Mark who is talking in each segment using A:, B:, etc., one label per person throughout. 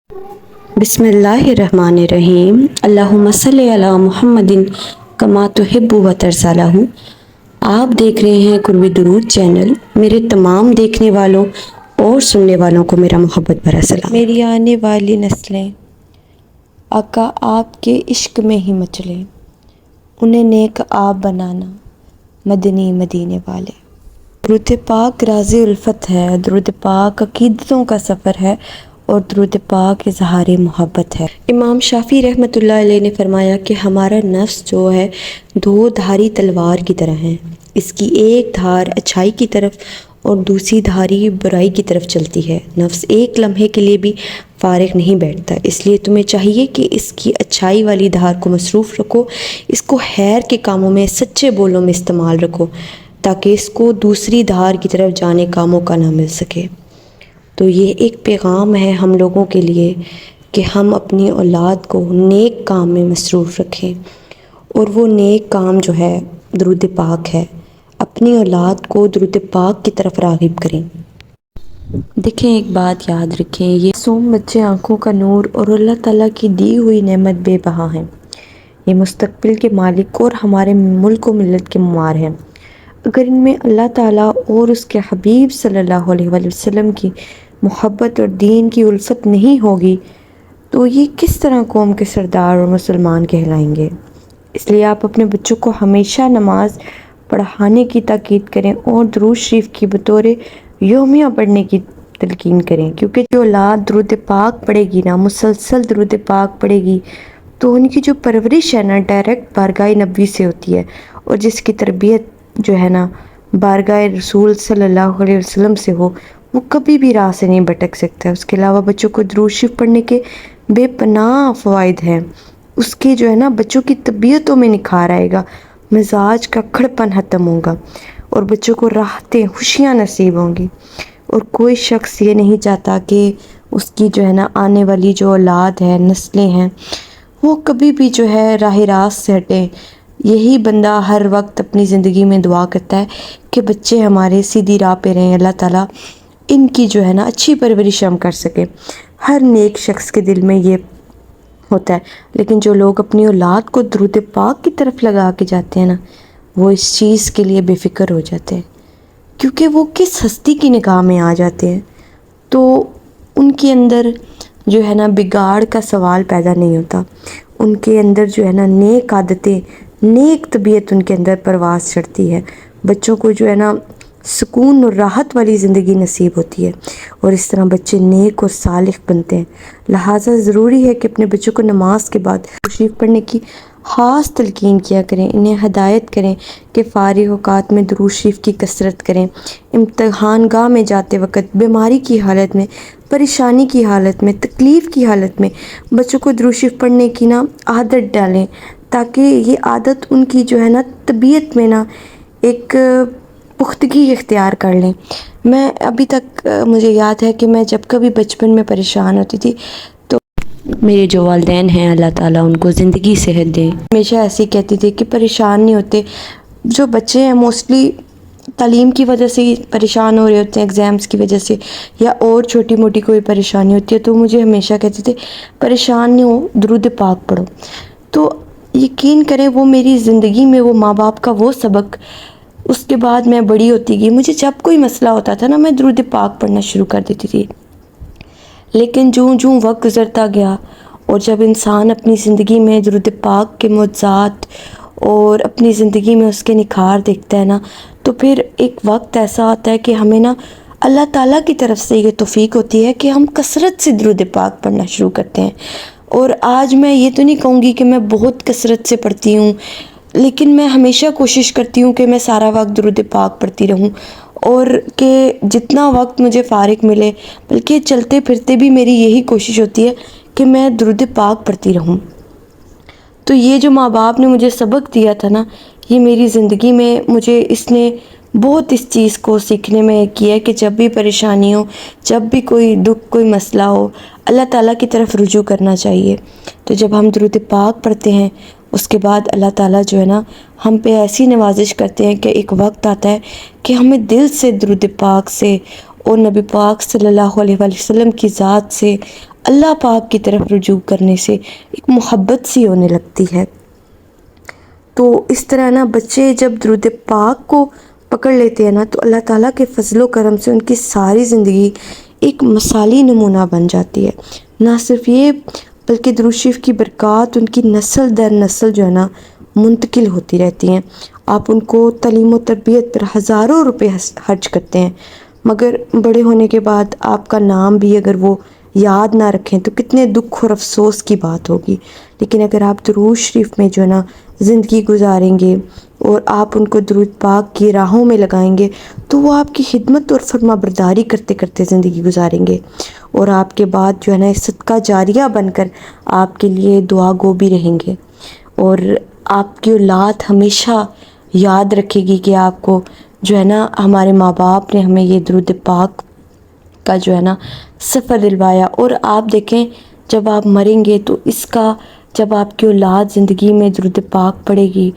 A: بسم اللہ الرحمن الرحیم، اللہم صلی علی محمد کما تحب و ترضیٰ۔ آپ دیکھ رہے ہیں قرب درود چینل۔ میرے تمام دیکھنے والوں اور سننے والوں کو میرا محبت بھرا سلام۔
B: میری آنے والی نسلیں آقا آپ کے عشق میں ہی مچلیں، انہیں نیک آپ بنانا مدنی مدینے والے۔ درود پاک راز الفت ہے، درود پاک عقیدتوں کا سفر ہے اور درود پاک اظہار محبت ہے۔
A: امام شافعی رحمۃ اللہ علیہ نے فرمایا کہ ہمارا نفس جو ہے دو دھاری تلوار کی طرح ہے، اس کی ایک دھار اچھائی کی طرف اور دوسری دھاری برائی کی طرف چلتی ہے۔ نفس ایک لمحے کے لیے بھی فارغ نہیں بیٹھتا، اس لیے تمہیں چاہیے کہ اس کی اچھائی والی دھار کو مصروف رکھو، اس کو خیر کے کاموں میں سچے بولوں میں استعمال رکھو تاکہ اس کو دوسری دھار کی طرف جانے کا موقع نہ مل سکے۔ تو یہ ایک پیغام ہے ہم لوگوں کے لیے کہ ہم اپنی اولاد کو نیک کام میں مصروف رکھیں، اور وہ نیک کام جو ہے درود پاک ہے۔ اپنی اولاد کو درود پاک کی طرف راغب کریں۔
B: دیکھیں، ایک بات یاد رکھیں، یہ معصوم بچے آنکھوں کا نور اور اللہ تعالیٰ کی دی ہوئی نعمت بے بہا ہیں۔ یہ مستقبل کے مالک اور ہمارے ملک و ملت کے معمار ہیں۔ اگر ان میں اللہ تعالیٰ اور اس کے حبیب صلی اللہ علیہ وآلہ وسلم کی محبت اور دین کی الفت نہیں ہوگی تو یہ کس طرح قوم کے سردار اور مسلمان کہلائیں گے؟ اس لیے آپ اپنے بچوں کو ہمیشہ نماز پڑھانے کی تاکید کریں اور درود شریف کی بطور یومیہ پڑھنے کی تلقین کریں، کیونکہ جو اولاد درود پاک پڑھے گی نا، مسلسل درود پاک پڑھے گی، تو ان کی جو پرورش ہے نا ڈائریکٹ بارگاہ نبوی سے ہوتی ہے، اور جس کی تربیت جو ہے نا بارگاہ رسول صلی اللہ علیہ وسلم سے ہو، وہ کبھی بھی راہ سے نہیں بھٹک سکتا ہے۔ اس کے علاوہ بچوں کو درود شریف پڑھنے کے بے پناہ فوائد ہیں۔ اس کے جو ہے نا بچوں کی طبیعتوں میں نکھار آئے گا، مزاج کا کھڑپن ختم ہوگا، اور بچوں کو راحتیں خوشیاں نصیب ہوں گی۔ اور کوئی شخص یہ نہیں چاہتا کہ اس کی جو ہے نا آنے والی جو اولاد ہے، نسلیں ہیں، وہ کبھی بھی جو ہے راہ راست سے ہٹیں۔ یہی بندہ ہر وقت اپنی زندگی میں دعا کرتا ہے کہ بچے ہمارے سیدھی راہ پہ رہیں، اللہ تعالیٰ ان کی جو ہے نا اچھی پرورش ہم کر سکیں۔ ہر نیک شخص کے دل میں یہ ہوتا ہے، لیکن جو لوگ اپنی اولاد کو درود پاک کی طرف لگا کے جاتے ہیں نا، وہ اس چیز کے لیے بے فکر ہو جاتے ہیں، کیونکہ وہ کس ہستی کی نگاہ میں آ جاتے ہیں تو ان کے اندر جو ہے نا بگاڑ کا سوال پیدا نہیں ہوتا۔ ان کے اندر جو ہے نا نیک عادتیں، نیک طبیعت ان کے اندر پرواز چڑھتی ہے۔ بچوں کو جو ہے نا سکون اور راحت والی زندگی نصیب ہوتی ہے، اور اس طرح بچے نیک اور صالح بنتے ہیں۔ لہٰذا ضروری ہے کہ اپنے بچوں کو نماز کے بعد شریف پڑھنے کی خاص تلقین کیا کریں، انہیں ہدایت کریں کہ فارغ اوقات میں درود شریف کی کثرت کریں۔ امتحان گاہ میں جاتے وقت، بیماری کی حالت میں، پریشانی کی حالت میں، تکلیف کی حالت میں بچوں کو درود شریف پڑھنے کی نا عادت ڈالیں، تاکہ یہ عادت ان کی جو ہے نا طبیعت میں نا ایک پختگی اختیار کر لیں۔ میں ابھی تک مجھے یاد ہے کہ میں جب کبھی بچپن میں پریشان ہوتی تھی تو
A: میرے جو والدین ہیں اللہ تعالیٰ ان کو زندگی صحت دیں،
B: ہمیشہ ایسے ہی کہتی تھی کہ پریشان نہیں ہوتے۔ جو بچے ہیں موسٹلی تعلیم کی وجہ سے ہی پریشان ہو رہے ہوتے ہیں، ایگزامس کی وجہ سے یا اور چھوٹی موٹی کوئی پریشانی ہوتی ہے، تو مجھے ہمیشہ کہتے تھے پریشان نہیں ہو، درود پاک پڑھو۔ تو یقین کریں وہ میری زندگی میں وہ ماں باپ کا وہ سبق، اس کے بعد میں بڑی ہوتی گئی، مجھے جب کوئی مسئلہ ہوتا تھا نا میں درود پاک پڑھنا شروع کر دیتی تھی۔ لیکن جوں وقت گزرتا گیا اور جب انسان اپنی زندگی میں درود پاک کے معجزات اور اپنی زندگی میں اس کے نکھار دیکھتا ہے نا، تو پھر ایک وقت ایسا آتا ہے کہ ہمیں نا اللہ تعالیٰ کی طرف سے یہ توفیق ہوتی ہے کہ ہم کثرت سے درود پاک پڑھنا شروع کرتے ہیں۔ اور آج میں یہ تو نہیں کہوں گی کہ میں بہت کثرت سے پڑھتی ہوں، لیکن میں ہمیشہ کوشش کرتی ہوں کہ میں سارا وقت درود پاک پڑھتی رہوں، اور کہ جتنا وقت مجھے فارغ ملے، بلکہ چلتے پھرتے بھی میری یہی کوشش ہوتی ہے کہ میں درود پاک پڑھتی رہوں۔ تو یہ جو ماں باپ نے مجھے سبق دیا تھا نا، یہ میری زندگی میں مجھے اس نے بہت اس چیز کو سیکھنے میں کیا ہے کہ جب بھی پریشانی ہو، جب بھی کوئی دکھ، کوئی مسئلہ ہو، اللہ تعالیٰ کی طرف رجوع کرنا چاہیے۔ تو جب ہم درود پاک پڑھتے ہیں، اس کے بعد اللہ تعالیٰ جو ہے نا ہم پہ ایسی نوازش کرتے ہیں کہ ایک وقت آتا ہے کہ ہمیں دل سے درود پاک سے اور نبی پاک صلی اللہ علیہ وآلہ وسلم کی ذات سے اللہ پاک کی طرف رجوع کرنے سے ایک محبت سی ہونے لگتی ہے۔ تو اس طرح نا بچے جب درود پاک کو پکڑ لیتے ہیں نا تو اللہ تعالیٰ کے فضل و کرم سے ان کی ساری زندگی ایک مثالی نمونہ بن جاتی ہے۔ نہ صرف یہ بلکہ درود شریف کی برکات ان کی نسل در نسل جو ہے نا منتقل ہوتی رہتی ہیں۔ آپ ان کو تعلیم و تربیت پر ہزاروں روپے خرچ کرتے ہیں، مگر بڑے ہونے کے بعد آپ کا نام بھی اگر وہ یاد نہ رکھیں تو کتنے دکھ اور افسوس کی بات ہوگی۔ لیکن اگر آپ درود شریف میں جو ہے نا زندگی گزاریں گے اور آپ ان کو درود پاک کی راہوں میں لگائیں گے تو وہ آپ کی خدمت اور فرما برداری کرتے کرتے زندگی گزاریں گے، اور آپ کے بعد جو ہے نا صدقہ جاریہ بن کر آپ کے لیے دعا گو بھی رہیں گے، اور آپ کی اولاد ہمیشہ یاد رکھے گی کہ آپ کو جو ہے نا ہمارے ماں باپ نے ہمیں یہ درود پاک کا جو ہے نا سفر دلوایا۔ اور آپ دیکھیں جب آپ مریں گے تو اس کا جب آپ کی اولاد زندگی میں درود پاک پڑھے گی،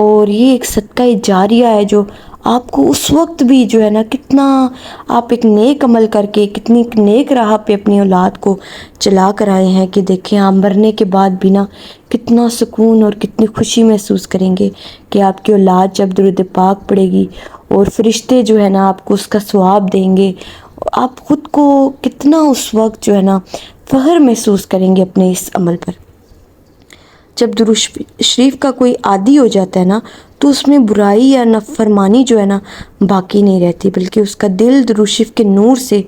B: اور یہ ایک صدقہ جاریہ ہے جو آپ کو اس وقت بھی جو ہے نا کتنا آپ ایک نیک عمل کر کے کتنی ایک نیک راہ پہ اپنی اولاد کو چلا کر آئے ہیں کہ دیکھیں آپ مرنے کے بعد بھی نا کتنا سکون اور کتنی خوشی محسوس کریں گے کہ آپ کی اولاد جب درود پاک پڑھے گی اور فرشتے جو ہے نا آپ کو اس کا ثواب دیں گے، آپ خود کو کتنا اس وقت جو ہے نا فخر محسوس کریں گے اپنے اس عمل پر۔ جب درود شریف کا کوئی عادی ہو جاتا ہے نا تو اس میں برائی یا نافرمانی جو ہے نا باقی نہیں رہتی، بلکہ اس کا دل درود شریف کے نور سے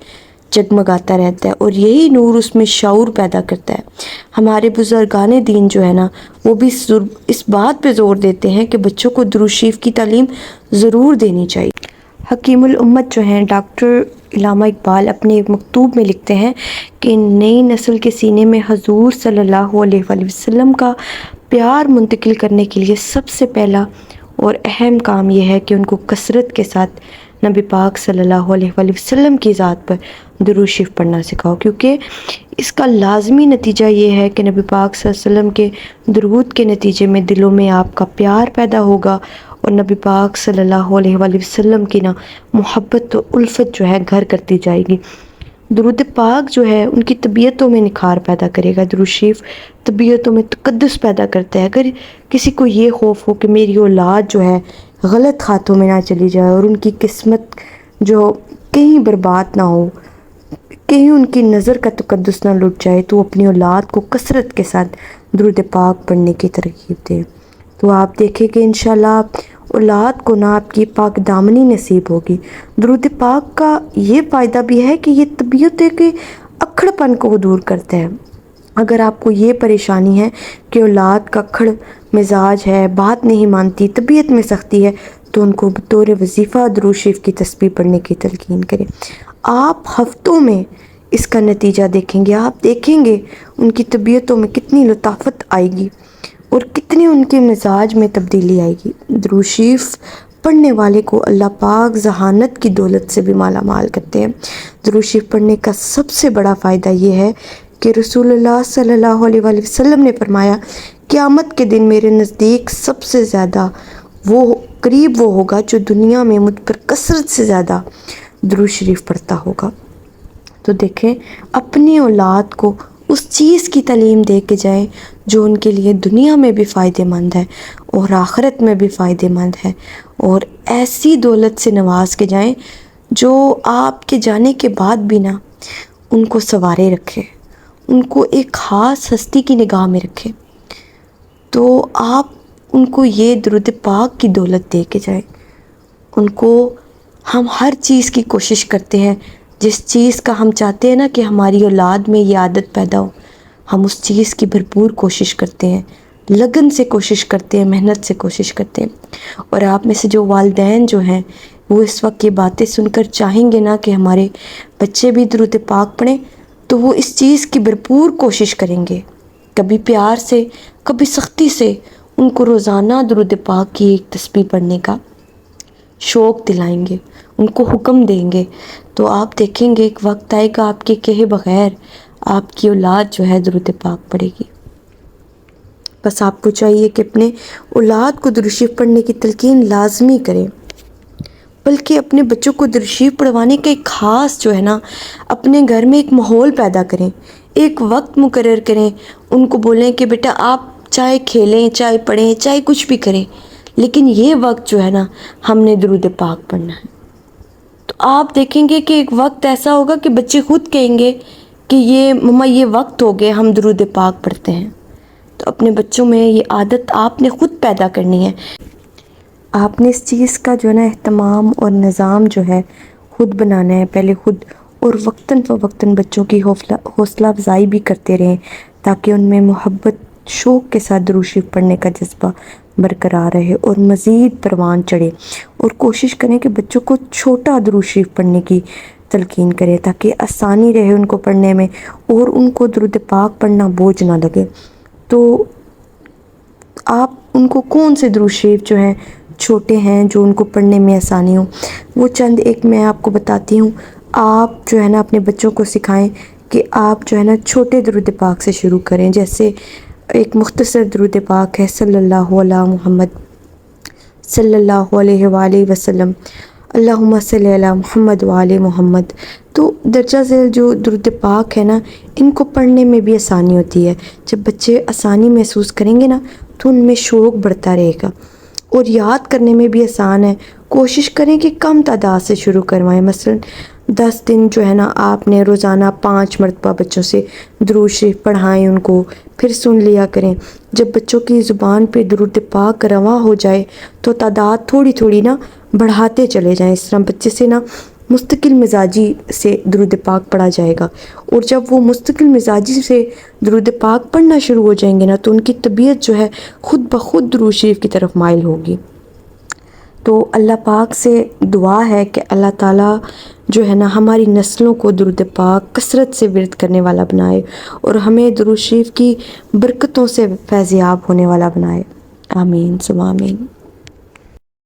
B: جگمگاتا رہتا ہے، اور یہی نور اس میں شعور پیدا کرتا ہے۔ ہمارے بزرگان دین جو ہے نا وہ بھی اس بات پہ زور دیتے ہیں کہ بچوں کو درود شریف کی تعلیم ضرور دینی چاہیے۔ حکیم الامت جو ہیں ڈاکٹر علامہ اقبال اپنے ایک مکتوب میں لکھتے ہیں کہ نئی نسل کے سینے میں حضور صلی اللہ علیہ وآلہ وسلم کا پیار منتقل کرنے کے لیے سب سے پہلا اور اہم کام یہ ہے کہ ان کو کثرت کے ساتھ نبی پاک صلی اللہ علیہ وآلہ وسلم کی ذات پر درود شریف پڑھنا سکھاؤ، کیونکہ اس کا لازمی نتیجہ یہ ہے کہ نبی پاک صلی اللہ علیہ وسلم کے درود کے نتیجے میں دلوں میں آپ کا پیار پیدا ہوگا، اور نبی پاک صلی اللہ علیہ وآلہ وسلم کی نا محبت و الفت جو ہے گھر کرتی جائے گی۔ درود پاک جو ہے ان کی طبیعتوں میں نکھار پیدا کرے گا۔ درود شریف طبیعتوں میں تقدس پیدا کرتا ہے۔ اگر کسی کو یہ خوف ہو کہ میری اولاد جو ہے غلط ہاتھوں میں نہ چلی جائے اور ان کی قسمت جو کہیں برباد نہ ہو، کہیں ان کی نظر کا تقدس نہ لٹ جائے، تو اپنی اولاد کو کثرت کے ساتھ درود پاک پڑھنے کی ترغیب دیں، تو آپ دیکھیں کہ انشاءاللہ اولاد کو نہ آپ کی پاک دامنی نصیب ہوگی۔ درود پاک کا یہ فائدہ بھی ہے کہ یہ طبیعت کے اکھڑ پن کو دور کرتا ہے۔ اگر آپ کو یہ پریشانی ہے کہ اولاد کا اکھڑ مزاج ہے، بات نہیں مانتی، طبیعت میں سختی ہے، تو ان کو بطور وظیفہ درود شریف کی تسبیح پڑھنے کی تلقین کریں۔ آپ ہفتوں میں اس کا نتیجہ دیکھیں گے، آپ دیکھیں گے ان کی طبیعتوں میں کتنی لطافت آئے گی اور کتنی ان کے مزاج میں تبدیلی آئے گی۔ درود شریف پڑھنے والے کو اللہ پاک ذہانت کی دولت سے بھی مالا مال کرتے ہیں۔ درود شریف پڑھنے کا سب سے بڑا فائدہ یہ ہے کہ رسول اللہ صلی اللہ علیہ وآلہ وسلم نے فرمایا قیامت کے دن میرے نزدیک سب سے زیادہ قریب وہ ہوگا جو دنیا میں مجھ پر کثرت سے زیادہ درود شریف پڑھتا ہوگا۔ تو دیکھیں اپنی اولاد کو اس چیز کی تعلیم دے کے جائیں جو ان کے لیے دنیا میں بھی فائدہ مند ہے اور آخرت میں بھی فائدہ مند ہے، اور ایسی دولت سے نواز کے جائیں جو آپ کے جانے کے بعد بھی نا ان کو سنوارے رکھے، ان کو ایک خاص ہستی کی نگاہ میں رکھے۔ تو آپ ان کو یہ درود پاک کی دولت دے کے جائیں۔ ان کو ہم ہر چیز کی کوشش کرتے ہیں، جس چیز کا ہم چاہتے ہیں نا کہ ہماری اولاد میں یہ عادت پیدا ہو، ہم اس چیز کی بھرپور کوشش کرتے ہیں، لگن سے کوشش کرتے ہیں، محنت سے کوشش کرتے ہیں۔ اور آپ میں سے جو والدین جو ہیں وہ اس وقت یہ باتیں سن کر چاہیں گے نا کہ ہمارے بچے بھی درود پاک پڑھیں، تو وہ اس چیز کی بھرپور کوشش کریں گے، کبھی پیار سے کبھی سختی سے ان کو روزانہ درود پاک کی ایک تسبیح پڑھنے کا شوق دلائیں گے، ان کو حکم دیں گے۔ تو آپ دیکھیں گے ایک وقت آئے گا آپ کے کہے بغیر آپ کی اولاد جو ہے درود پاک پڑھے گی۔ بس آپ کو چاہیے کہ اپنے اولاد کو درود شریف پڑھنے کی تلقین لازمی کریں، بلکہ اپنے بچوں کو درود شریف پڑھوانے کا ایک خاص جو ہے نا اپنے گھر میں ایک ماحول پیدا کریں،
A: ایک وقت مقرر کریں، ان کو بولیں کہ بیٹا آپ چاہے کھیلیں، چاہے پڑھیں، چاہے کچھ بھی کریں، لیکن یہ وقت جو ہے نا ہم نے درود پاک پڑھنا ہے۔ تو آپ دیکھیں گے کہ ایک وقت ایسا ہوگا کہ بچے خود کہیں گے کہ یہ مما یہ وقت ہو گیا ہم درود پاک پڑھتے ہیں۔ تو اپنے بچوں میں یہ عادت آپ نے خود پیدا کرنی ہے۔ آپ نے اس چیز کا جو ہے نا اہتمام اور نظام جو ہے خود بنانا ہے، پہلے خود، اور وقتاً فوقتاً بچوں کی حوصلہ افزائی بھی کرتے رہیں تاکہ ان میں محبت شوق کے ساتھ درود شریف پڑھنے کا جذبہ برقرار رہے اور مزید پروان چڑھے، اور کوشش کریں کہ بچوں کو چھوٹا درود شریف پڑھنے کی تلقین کریں تاکہ آسانی رہے ان کو پڑھنے میں اور ان کو درود پاک پڑھنا بوجھ نہ لگے۔ تو آپ ان کو کون سے درود شریف جو ہیں چھوٹے ہیں جو ان کو پڑھنے میں آسانی ہو، وہ چند ایک میں آپ کو بتاتی ہوں۔ آپ جو ہے نا اپنے بچوں کو سکھائیں کہ آپ جو ہے نا چھوٹے درود پاک سے شروع کریں، جیسے ایک مختصر درود پاک ہے صلی اللہ علی محمد صلی اللہ علیہ وآلہ وسلم، اللہم صلی علی محمد وآل محمد۔ تو درجہ ذیل جو درود پاک ہے نا ان کو پڑھنے میں بھی آسانی ہوتی ہے۔ جب بچے آسانی محسوس کریں گے نا تو ان میں شوق بڑھتا رہے گا، اور یاد کرنے میں بھی آسان ہے۔ کوشش کریں کہ کم تعداد سے شروع کروائیں، مثلا 10 دن جو ہے نا آپ نے روزانہ 5 مرتبہ بچوں سے درود شریف پڑھائیں، ان کو پھر سن لیا کریں۔ جب بچوں کی زبان پہ درود پاک رواں ہو جائے تو تعداد تھوڑی تھوڑی نا بڑھاتے چلے جائیں، اس طرح بچے سے نا مستقل مزاجی سے درود پاک پڑھا جائے گا، اور جب وہ مستقل مزاجی سے درود پاک پڑھنا شروع ہو جائیں گے نا تو ان کی طبیعت جو ہے خود بخود درود شریف کی طرف مائل ہوگی۔ تو اللہ پاک سے دعا ہے کہ اللہ تعالیٰ جو ہے نا ہماری نسلوں کو درود پاک کثرت سے ورد کرنے والا بنائے، اور ہمیں درود شریف کی برکتوں سے فیض یاب ہونے والا بنائے۔ آمین ثم آمین۔